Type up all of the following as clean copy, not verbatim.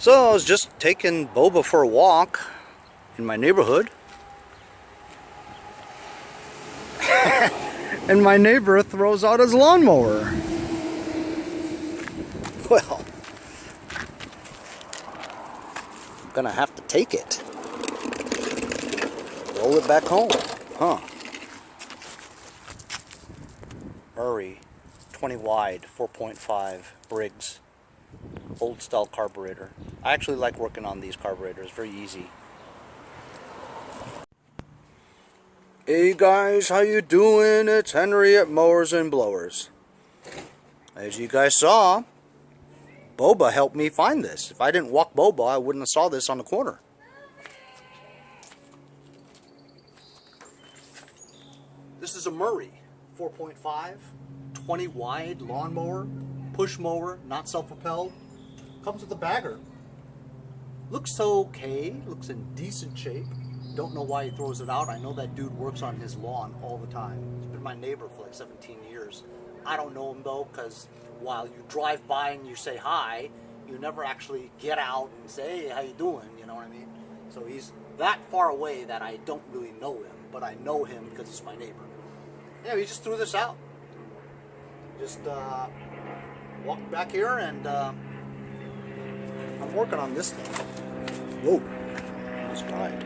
So I was just taking Boba for a walk in my neighborhood. And my neighbor throws out his lawnmower. Well, I'm gonna have to take it. Roll it back home. Huh. Murray, 20 wide, 4.5 Briggs. Old style carburetor. I actually like working on these carburetors, very easy. Hey guys, how you doing? It's Henry at Mowers and Blowers. As you guys saw, Boba helped me find this. If I didn't walk Boba, I wouldn't have saw this on the corner. This is a Murray 4.5, 20 wide lawnmower, push mower, not self-propelled. Comes with a bagger. Looks okay, looks in decent shape. Don't know why he throws it out. I know that dude works on his lawn all the time. He's been my neighbor for like 17 years. I don't know him though, because while you drive by and you say hi, you never actually get out and say, hey, how you doing? You know what I mean? So he's that far away that I don't really know him, but I know him because he's my neighbor. Yeah, he just threw this out. Just walked back here and I'm working on this thing. Whoa, this died.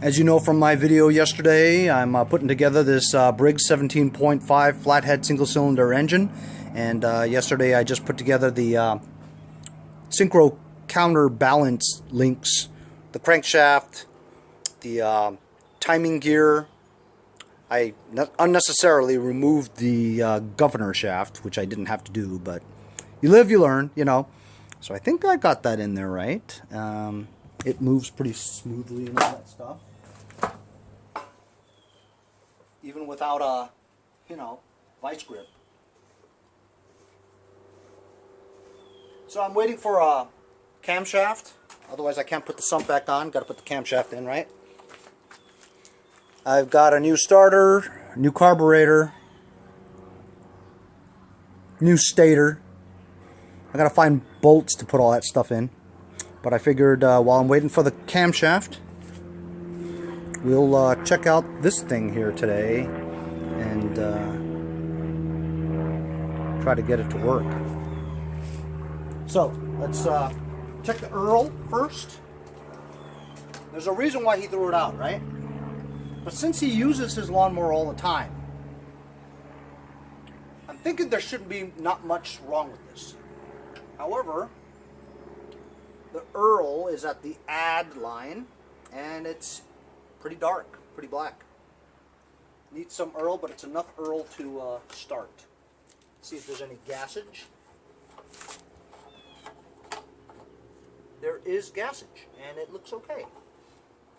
As you know from my video yesterday, I'm putting together this Briggs 17.5 flathead single-cylinder engine, and yesterday I just put together the synchro counterbalance links, the crankshaft, the timing gear. I unnecessarily removed the governor shaft, which I didn't have to do, but you live, you learn, you know. So I think I got that in there right. It moves pretty smoothly and all that stuff. Even without a, you know, vice grip. So I'm waiting for a camshaft. Otherwise I can't put the sump back on. Got to put the camshaft in, right? I've got a new starter, new carburetor, new stator. I got to find bolts to put all that stuff in. But I figured while I'm waiting for the camshaft, we'll check out this thing here today and try to get it to work. So let's check the Earl first. There's a reason why he threw it out, right? But since he uses his lawnmower all the time, I'm thinking there shouldn't be not much wrong with this. However, the Earl is at the add line, and it's pretty dark, pretty black. Needs some Earl, but it's enough Earl to start. See if there's any gassage. There is gassage, and it looks okay.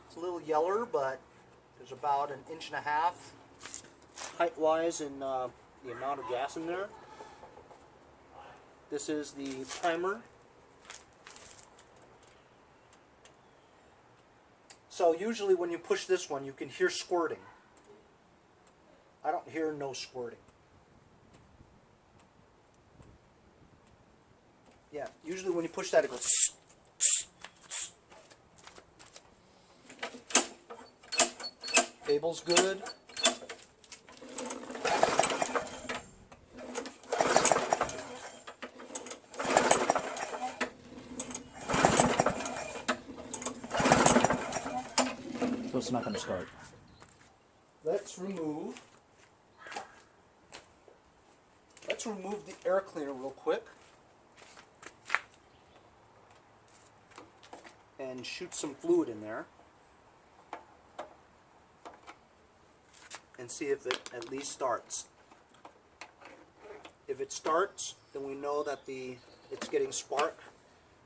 It's a little yeller, but there's about 1.5 inches height-wise in the amount of gas in there. This is the primer. So usually when you push this one, you can hear squirting. I don't hear no squirting. Yeah, usually when you push that, it goes. Cable's good. So it's not going to start. Let's remove the air cleaner real quick and shoot some fluid in there and see if it at least starts. If it starts, then we know that it's getting spark,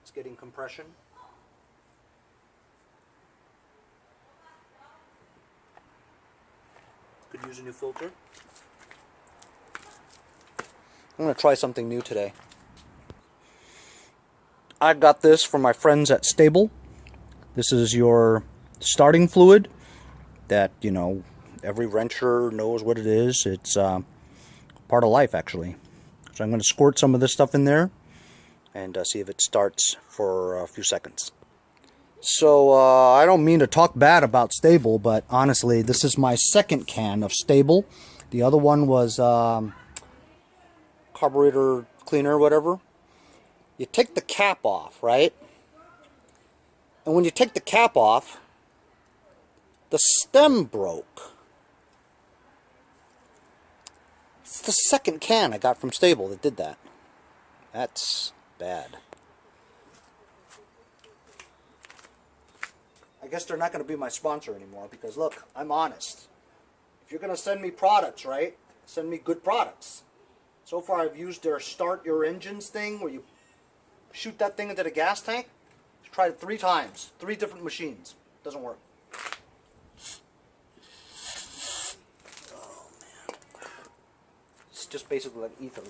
it's getting compression. Could use a new filter. I'm going to try something new today. I got this from my friends at STA-BIL. This is your starting fluid that, you know, every wrencher knows what it is. It's part of life, actually. So I'm going to squirt some of this stuff in there and see if it starts for a few seconds. So I don't mean to talk bad about STA-BIL, but honestly, this is my second can of STA-BIL. The other one was carburetor cleaner, whatever. You take the cap off, right? And when you take the cap off, the stem broke. It's the second can I got from STA-BIL that did that. That's bad. I guess they're not going to be my sponsor anymore because, look, I'm honest. If you're going to send me products, right, send me good products. So far I've used their Start Your Engines thing where you shoot that thing into the gas tank. I've tried it 3 times, 3 different machines. Doesn't work. Oh, man. It's just basically like ether.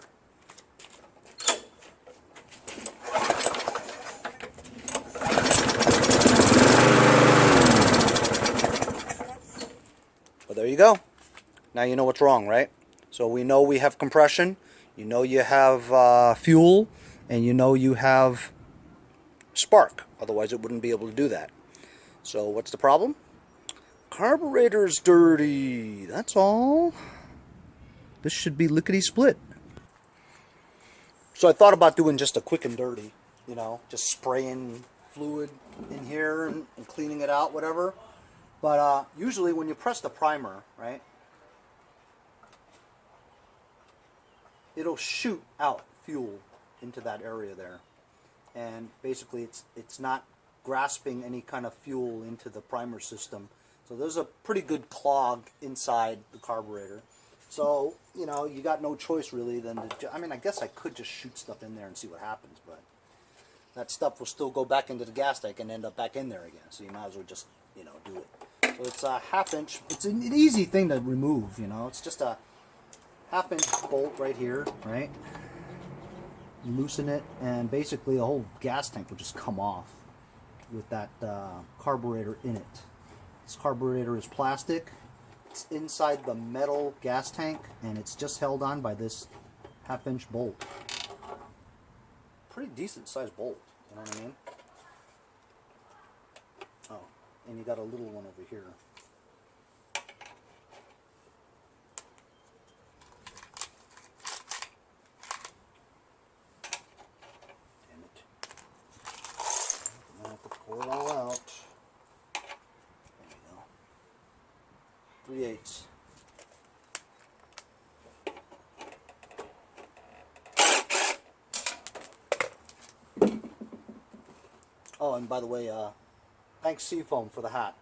Well, there you go. Now you know what's wrong, right? So we know we have compression, you know you have fuel, and you know you have spark. Otherwise it wouldn't be able to do that. So what's the problem? Carburetor is dirty. That's all. This should be lickety-split. So I thought about doing just a quick and dirty, you know, just spraying fluid in here and cleaning it out, whatever. But usually when you press the primer, right, it'll shoot out fuel into that area there. And basically it's not grasping any kind of fuel into the primer system. So there's a pretty good clog inside the carburetor. So, you know, you got no choice really than to, I mean, I guess I could just shoot stuff in there and see what happens, but that stuff will still go back into the gas tank and end up back in there again. So you might as well just, you know, do it. So it's a 1/2 inch. It's an easy thing to remove, you know. It's just a 1/2 inch bolt right here, right? You loosen it, and basically the whole gas tank will just come off with that carburetor in it. This carburetor is plastic. It's inside the metal gas tank, and it's just held on by this 1/2 inch bolt. Pretty decent sized bolt, you know what I mean? Oh, and you got a little one over here. Damn it. I'm gonna have to pull it all out. There you go. 3/8. Oh, and by the way, thanks Seafoam for the hat.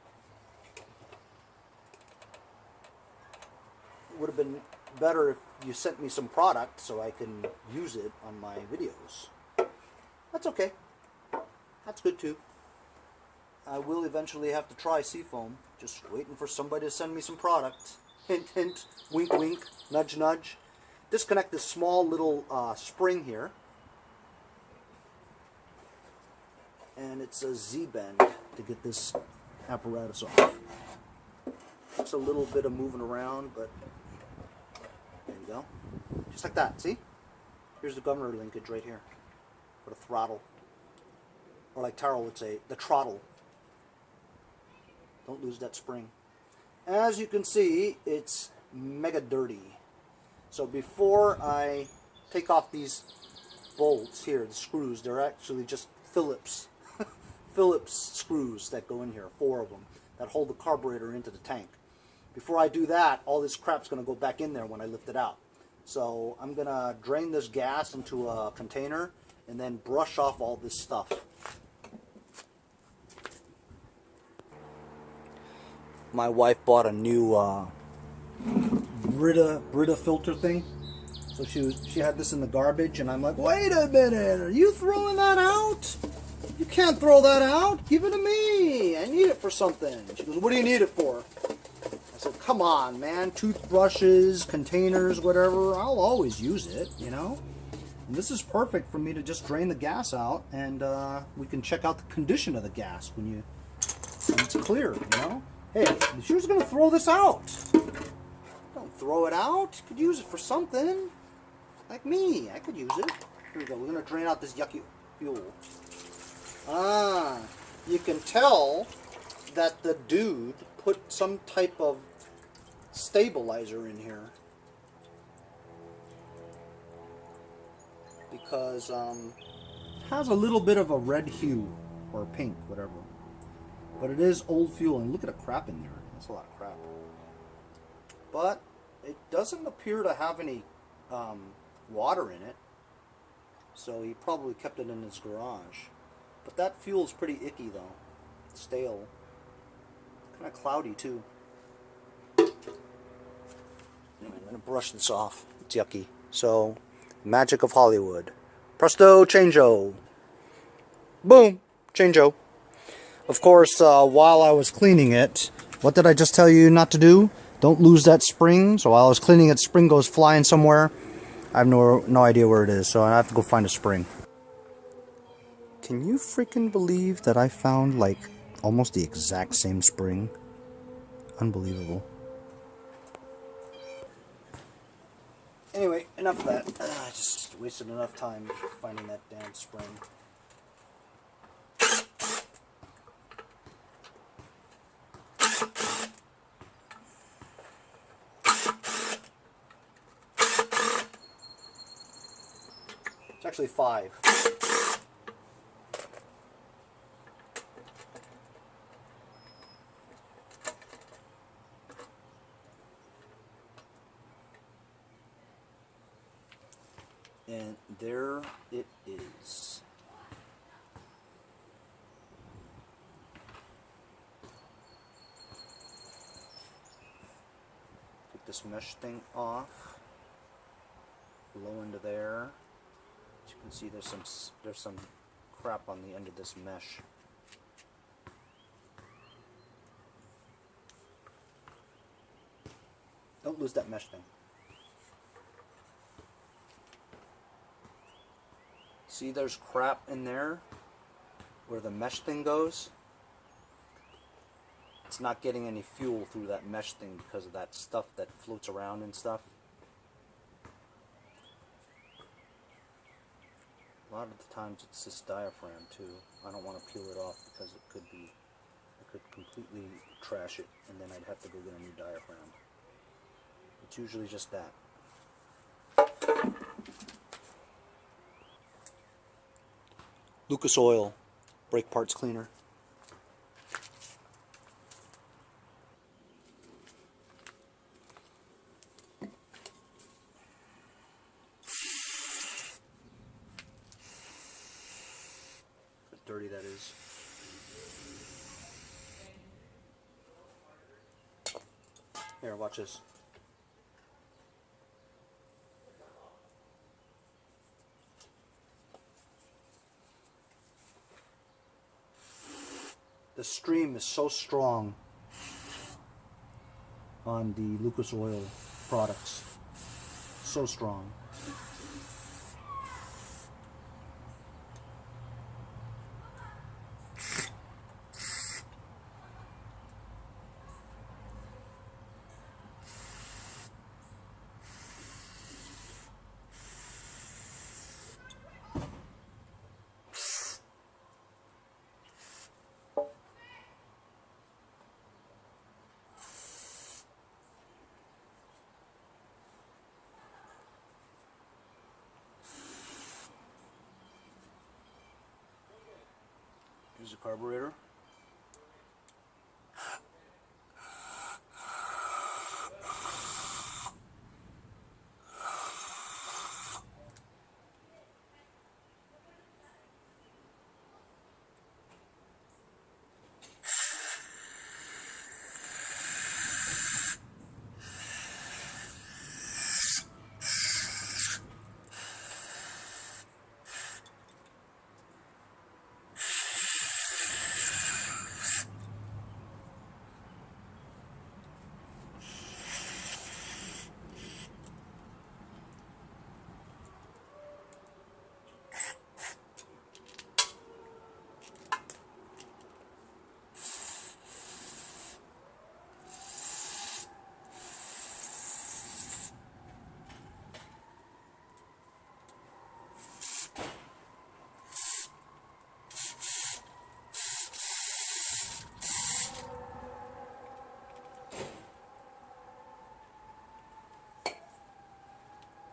It would have been better if you sent me some product so I can use it on my videos. That's okay. That's good too. I will eventually have to try Seafoam. Just waiting for somebody to send me some product. Hint, hint, wink, wink, nudge, nudge. Disconnect this small little spring here. And it's a Z-bend to get this apparatus off. It's a little bit of moving around, but there you go. Just like that, see? Here's the governor linkage right here. For the throttle. Or like Taro would say, the throttle. Don't lose that spring. As you can see, it's mega dirty. So before I take off these bolts here, the screws, they're actually just Phillips screws that go in here, 4 of them, that hold the carburetor into the tank. Before I do that, all this crap's going to go back in there when I lift it out. So I'm going to drain this gas into a container and then brush off all this stuff. My wife bought a new Brita filter thing. So she had this in the garbage, and I'm like, wait a minute, are you throwing that out? You can't throw that out. Give it to me. I need it for something. She goes, what do you need it for? I said, come on, man. Toothbrushes, containers, whatever. I'll always use it, you know. And this is perfect for me to just drain the gas out, and we can check out the condition of the gas when it's clear, you know. Hey, she was going to throw this out. Don't throw it out. You could use it for something. Like me. I could use it. Here we go. We're going to drain out this yucky fuel. Ah, you can tell that the dude put some type of stabilizer in here. Because it has a little bit of a red hue, or pink, whatever. But it is old fuel, and look at the crap in there. That's a lot of crap. But it doesn't appear to have any water in it. So he probably kept it in his garage. But that fuel's pretty icky though. Stale. Kind of cloudy too. Anyway, I'm going to brush this off. It's yucky. So, magic of Hollywood. Presto, changeo. Boom, changeo. Of course, while I was cleaning it, what did I just tell you not to do? Don't lose that spring. So while I was cleaning it, spring goes flying somewhere. I have no idea where it is, so I have to go find a spring. Can you freaking believe that I found like almost the exact same spring? Unbelievable. Anyway, enough of that. I just wasted enough time finding that damn spring. It's actually 5. And there it is. Take this mesh thing off. Blow into there. As you can see, there's some crap on the end of this mesh. Don't lose that mesh thing. See, there's crap in there where the mesh thing goes. It's not getting any fuel through that mesh thing because of that stuff that floats around and stuff. A lot of the times it's this diaphragm too. I don't want to peel it off because it could completely trash it, and then I'd have to go get a new diaphragm. It's usually just that. Lucas Oil, brake parts cleaner. How dirty that is. Here, watch this. The stream is so strong on the Lucas Oil products. So strong. Here's the carburetor.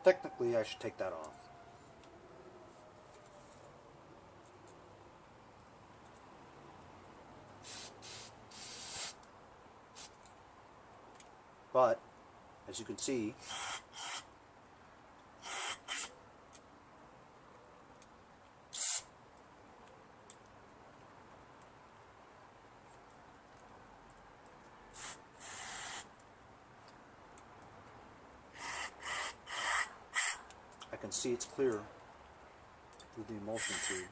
Technically, I should take that off. But, as you can see, I can see it's clear through the emulsion tube.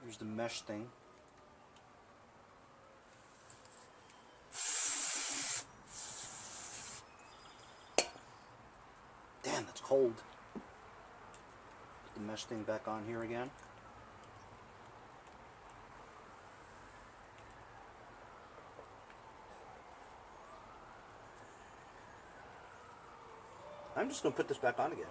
Here's the mesh thing. Damn, that's cold. Put the mesh thing back on here again. I'm just going to put this back on again.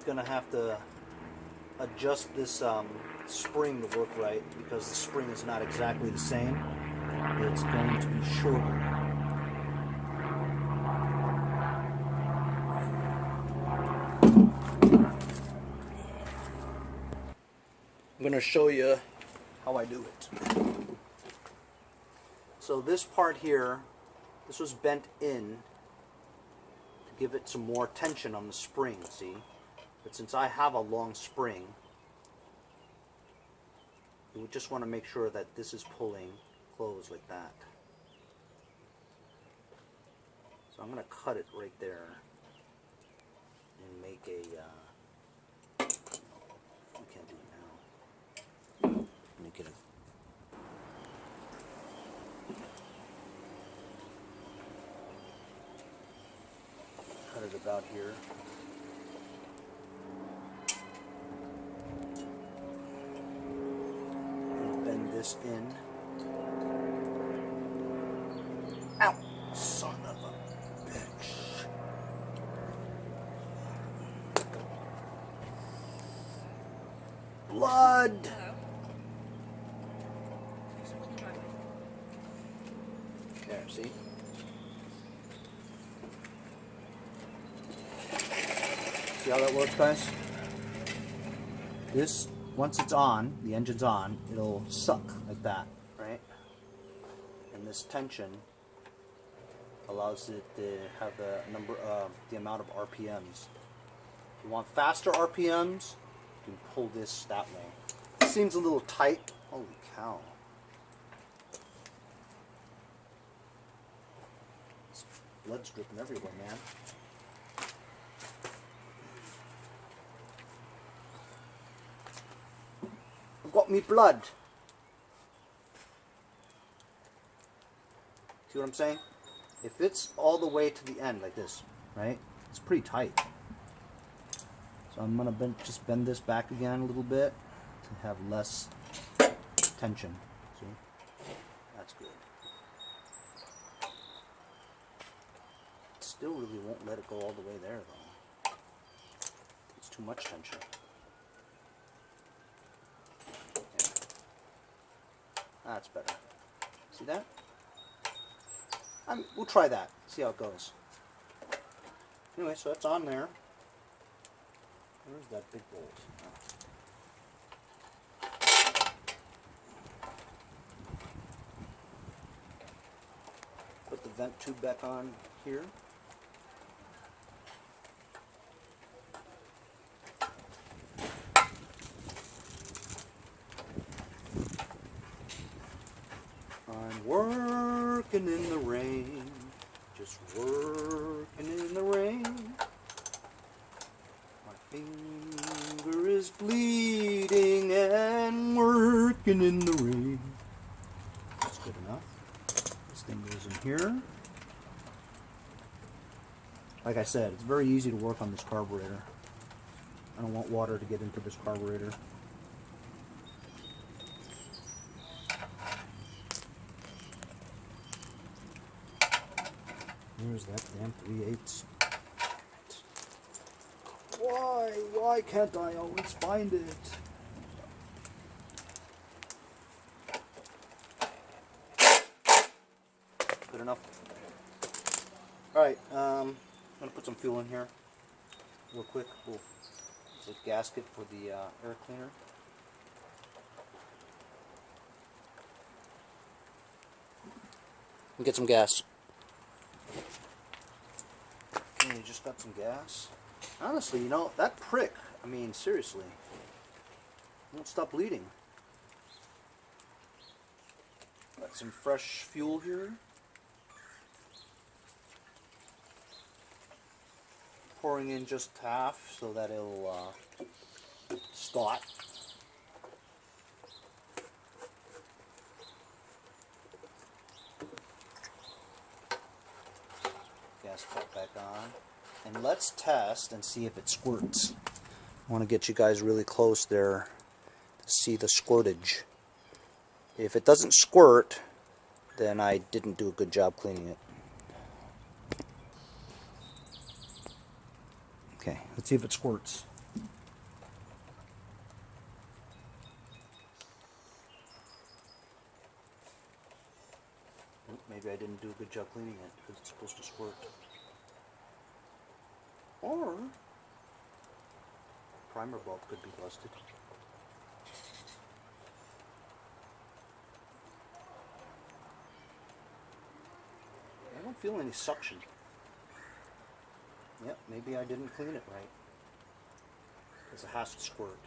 Gonna have to adjust this spring to work right because the spring is not exactly the same. It's going to be shorter. I'm gonna show you how I do it. So this part here, this was bent in to give it some more tension on the spring, see? But since I have a long spring, you would just want to make sure that this is pulling closed like that. So I'm going to cut it right there and make a, we can't do it now, make it cut it about here. This in. Ow! Son of a bitch. Blood! There, see? See how that works, guys? This, once it's on, the engine's on, it'll suck like that, right? And this tension allows it to have the amount of RPMs. If you want faster RPMs, you can pull this that way. It seems a little tight. Holy cow. Blood's dripping everywhere, man. I've got me blood. See what I'm saying? If it's all the way to the end like this, right? It's pretty tight. So I'm gonna just bend this back again a little bit to have less tension. See? That's good. It still really won't let it go all the way there though. It's too much tension. Yeah. That's better. See that? We'll try that. See how it goes. Anyway, so that's on there. Where's that big bolt? Put the vent tube back on here. I'm working in the rain, just working in the rain. My finger is bleeding and working in the rain. That's good enough. This thing goes in here. Like I said, it's very easy to work on this carburetor. I don't want water to get into this carburetor. Where's that damn 3/8? Why can't I always find it? Good enough. Alright, I'm going to put some fuel in here real quick. It's a gasket for the air cleaner. And get some gas. Okay, just got some gas. Honestly, you know, that prick, I mean, seriously, won't stop bleeding. Got some fresh fuel here. Pouring in just half so that it'll start. Gas cut back on. And let's test and see if it squirts. I want to get you guys really close there to see the squirtage. If it doesn't squirt, then I didn't do a good job cleaning it. Okay, let's see if it squirts. Maybe I didn't do a good job cleaning it because it's supposed to squirt. Or primer bulb could be busted. I don't feel any suction. Yep, maybe I didn't clean it right. Because it has to squirt.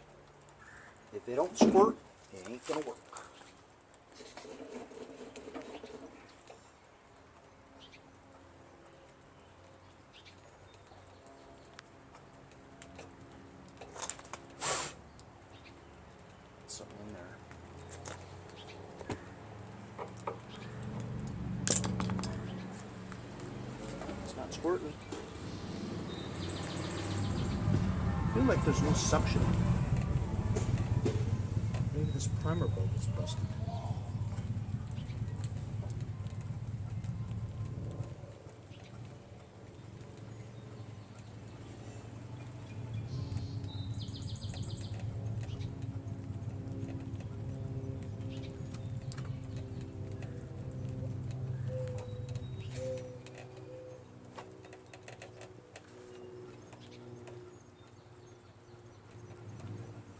If it don't squirt, it ain't gonna work. Something in there. It's not squirting. I feel like there's no suction. Maybe this primer bulb is busted.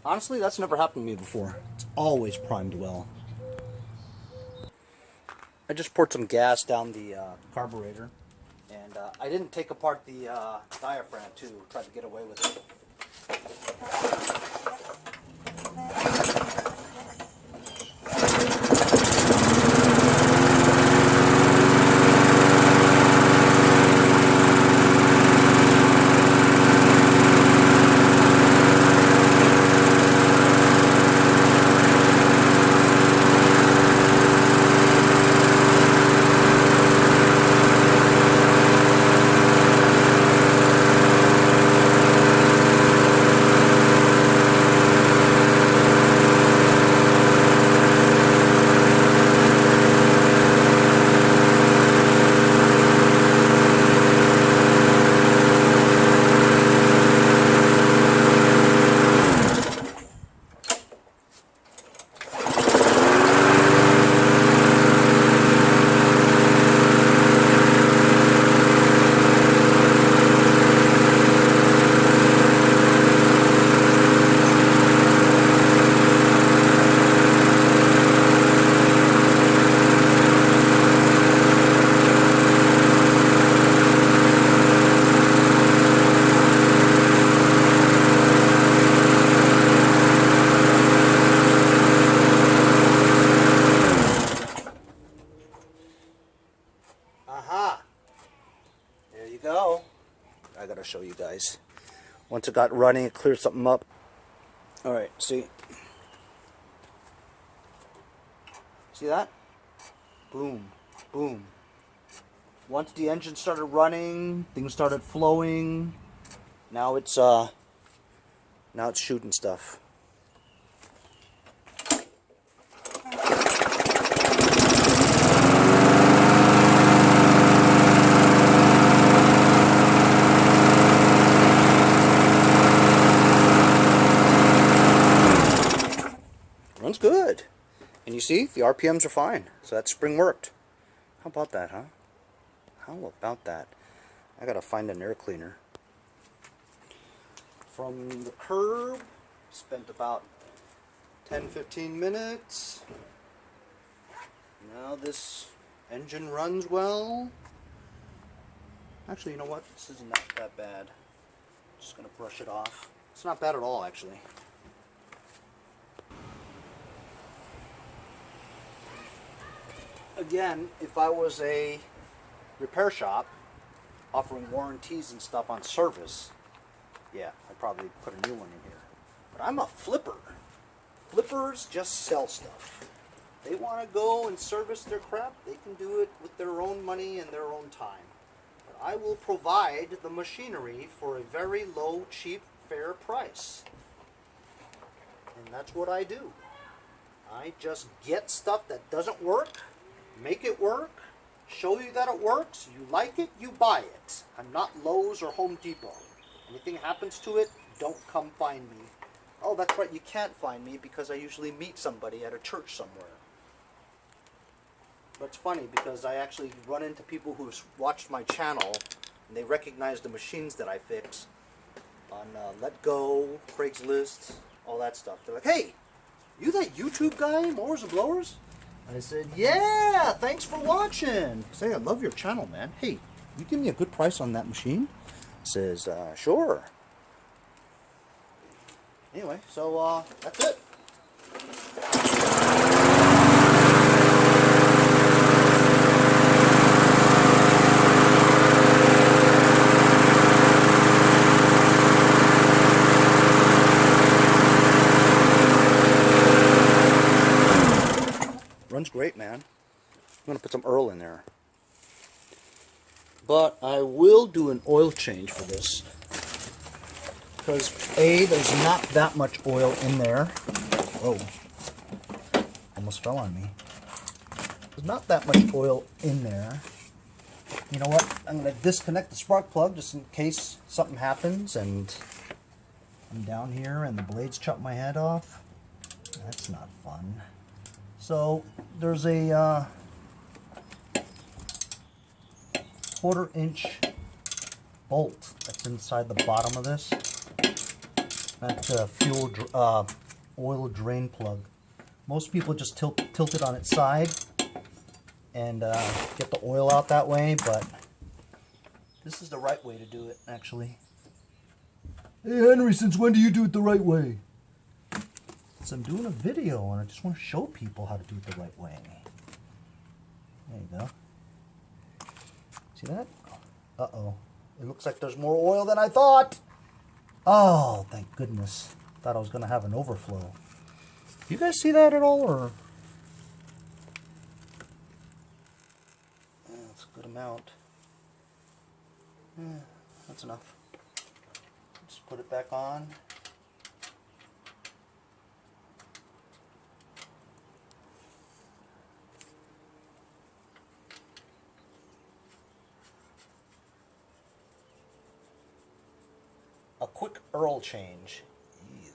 Honestly, that's never happened to me before. It's always primed well. I just poured some gas down the carburetor, and I didn't take apart the diaphragm too. Tried to get away with it. Aha! There you go. I gotta show you guys. Once it got running, it cleared something up. Alright, see? See that? Boom, boom. Once the engine started running, things started flowing. Now it's shooting stuff. Runs good. And you see, the RPMs are fine. So that spring worked. How about that, huh? How about that? I gotta find an air cleaner. From the curb, spent about 10-15 minutes. Now this engine runs well. Actually, you know what? This isn't that bad. Just gonna brush it off. It's not bad at all, actually. Again, if I was a repair shop offering warranties and stuff on service, yeah, I'd probably put a new one in here. But I'm a flipper. Flippers just sell stuff. They want to go and service their crap, they can do it with their own money and their own time. But I will provide the machinery for a very low, cheap, fair price. And that's what I do. I just get stuff that doesn't work, make it work, show you that it works, you like it, you buy it. I'm not Lowe's or Home Depot. Anything happens to it, don't come find me. Oh, that's right, you can't find me because I usually meet somebody at a church somewhere. But it's funny because I actually run into people who've watched my channel and they recognize the machines that I fix on Let Go, Craigslist, all that stuff. They're like, hey, you that YouTube guy, Mowers and Blowers? I said, yeah, thanks for watching. Say, I love your channel, man. Hey, you give me a good price on that machine? Says, sure. Anyway, so that's it. Runs great, man. I'm going to put some Earl in there. But I will do an oil change for this. Because A, there's not that much oil in there. Whoa. Almost fell on me. There's not that much oil in there. You know what? I'm going to disconnect the spark plug just in case something happens and I'm down here and the blades chop my head off. That's not fun. So there's a 1/4-inch bolt that's inside the bottom of this. That's a oil drain plug. Most people just tilt it on its side and get the oil out that way, but this is the right way to do it, actually. Hey Henry, since when do you do it the right way? So I'm doing a video and I just want to show people how to do it the right way. There you go. See that? Uh-oh. It looks like there's more oil than I thought. Oh, thank goodness. Thought I was going to have an overflow. You guys see that at all, or? Yeah, that's a good amount. Yeah, that's enough. Just put it back on. A quick Earl change. Eek.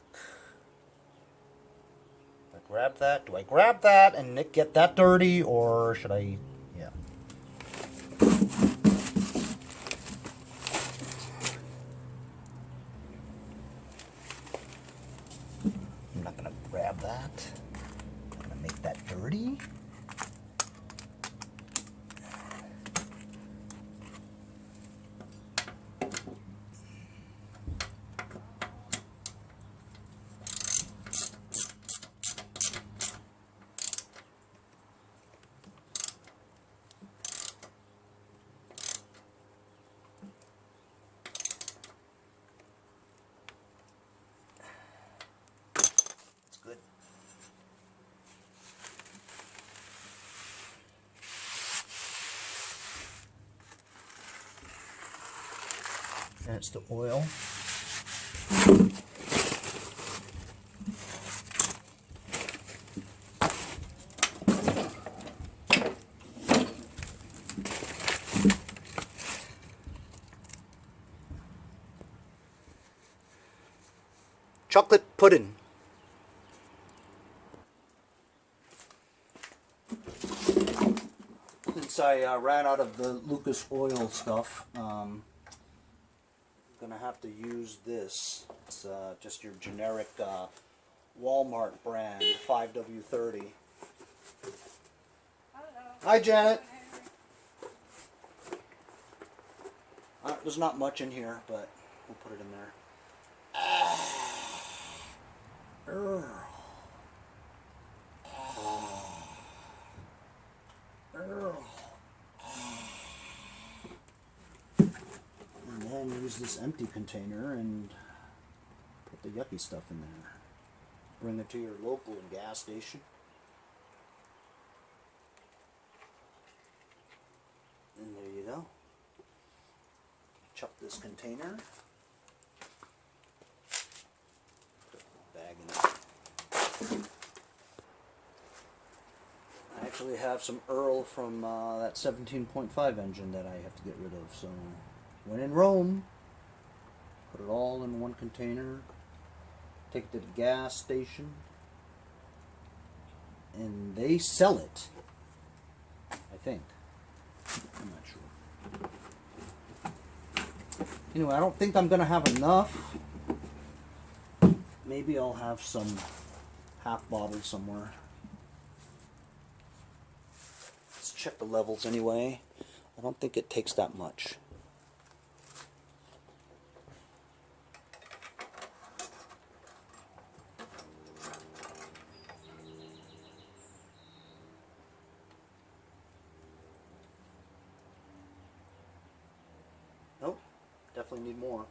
I grab that. Do I grab that and get that dirty, or should I? Yeah. I'm not gonna grab that. I'm gonna make that dirty. That's the oil. Chocolate pudding. Since I ran out of the Lucas oil stuff, I'm gonna have to use this. It's just your generic Walmart brand 5W30. Hi, Janet. There's not much in here, but we'll put it in there. And then use this empty container and put the yucky stuff in there. Bring it to your local gas station. And there you go. Chuck this container. Bag in it. I actually have some Earl from that 17.5 engine that I have to get rid of. So when in Rome, put it all in one container, take it to the gas station, and they sell it, I think. I'm not sure. Anyway, I don't think I'm going to have enough. Maybe I'll have some half bottles somewhere. Let's check the levels anyway. I don't think it takes that much. Nope, definitely need more.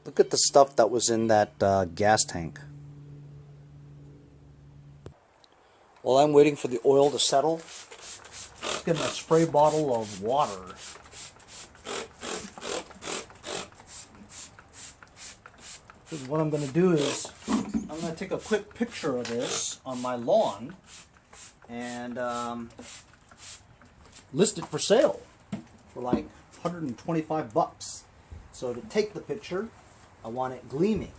Look at the stuff that was in that gas tank. While I'm waiting for the oil to settle, let's get a spray bottle of water. Because what I'm going to do is, I'm going to take a quick picture of this on my lawn and list it for sale for like 125 bucks. So to take the picture, I want it gleaming,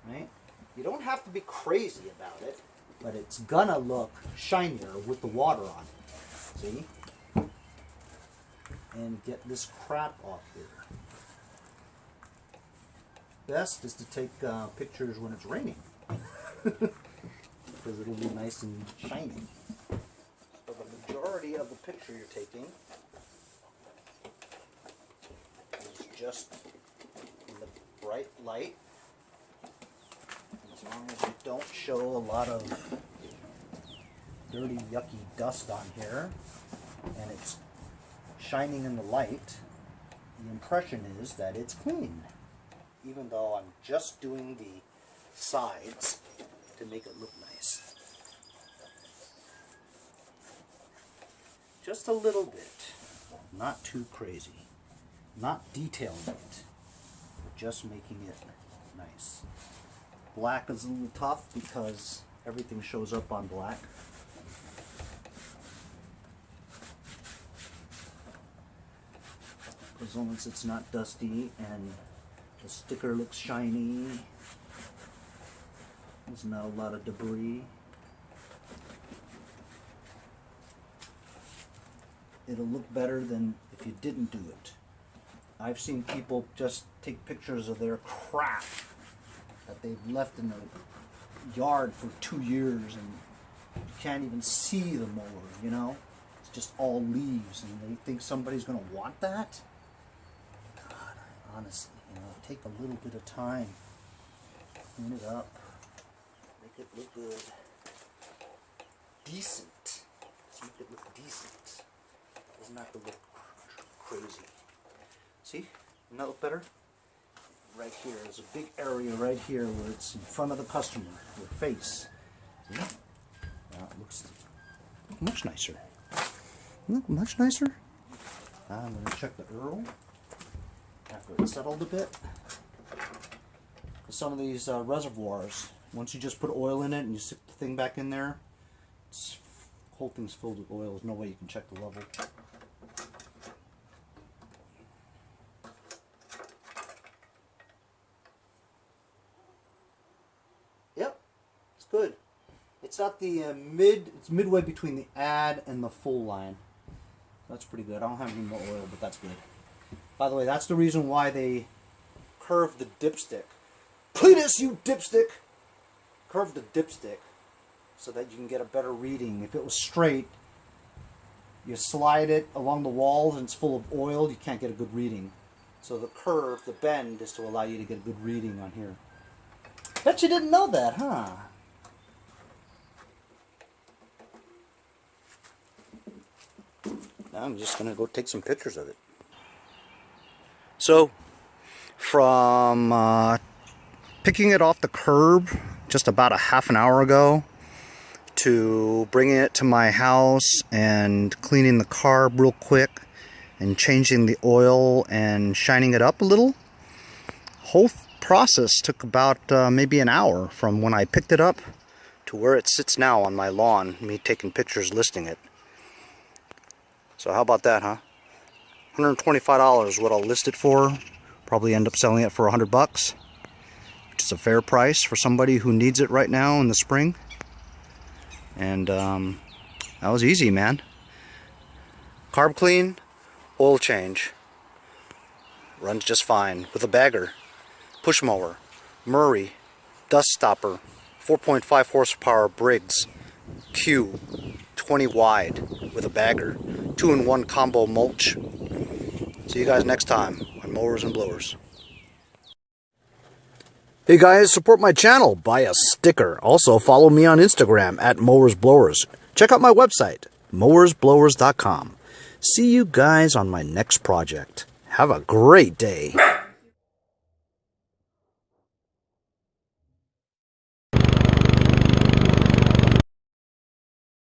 right? You don't have to be crazy about it, but it's gonna look shinier with the water on it. See? And get this crap off here. Best is to take pictures when it's raining, because it'll be nice and shiny. So the majority of the picture you're taking is just in the bright light, as long as you don't show a lot of dirty, yucky dust on here, and it's shining in the light, the impression is that it's clean, even though I'm just doing the sides to make it look nice. Just a little bit, not too crazy, not detailing it, just making it nice. Black is a little tough because everything shows up on black. As long as it's not dusty and the sticker looks shiny, there's not a lot of debris, it'll look better than if you didn't do it. I've seen people just take pictures of their crap that they've left in the yard for 2 years and you can't even see the mower, you know? It's just all leaves, and they think somebody's going to want that? God, honestly, you know, take a little bit of time, clean it up, make it look good, decent. Let's make it look decent. It doesn't have to look crazy. See? Doesn't that look better? Right here, there's a big area right here where it's in front of the customer, your face. See? Now it looks Much nicer. Look, much nicer. I'm going to check the Earl after it's settled a bit. Some of these reservoirs, once you just put oil in it and you stick the thing back in there, the whole thing's filled with oil. There's no way you can check the level. Yep, it's good. It's not the it's midway between the add and the full line. That's pretty good. I don't have any more oil, but that's good. By the way, that's the reason why they curved the dipstick. Cletus, you dipstick! Curve the dipstick so that you can get a better reading. If it was straight, you slide it along the walls and it's full of oil, you can't get a good reading. So the curve, the bend, is to allow you to get a good reading on here. Bet you didn't know that, huh? Now I'm just going to go take some pictures of it. So, from picking it off the curb just about a half an hour ago to bringing it to my house and cleaning the carb real quick and changing the oil and shining it up a little, whole process took about maybe an hour from when I picked it up to where it sits now on my lawn, me taking pictures listing it. So how about that, huh? $125 what I'll list it for. Probably end up selling it for $100, which is a fair price for somebody who needs it right now in the spring. And that was easy, man. Carb clean, oil change. Runs just fine with a bagger, push mower, Murray, dust stopper, 4.5 horsepower Briggs, Q, 20 wide with a bagger, 2-in-1 combo mulch. See you guys next time on Mowers and Blowers. Hey guys, support my channel. Buy a sticker. Also follow me on Instagram at Mowers Blowers. Check out my website, mowersblowers.com. See you guys on my next project. Have a great day.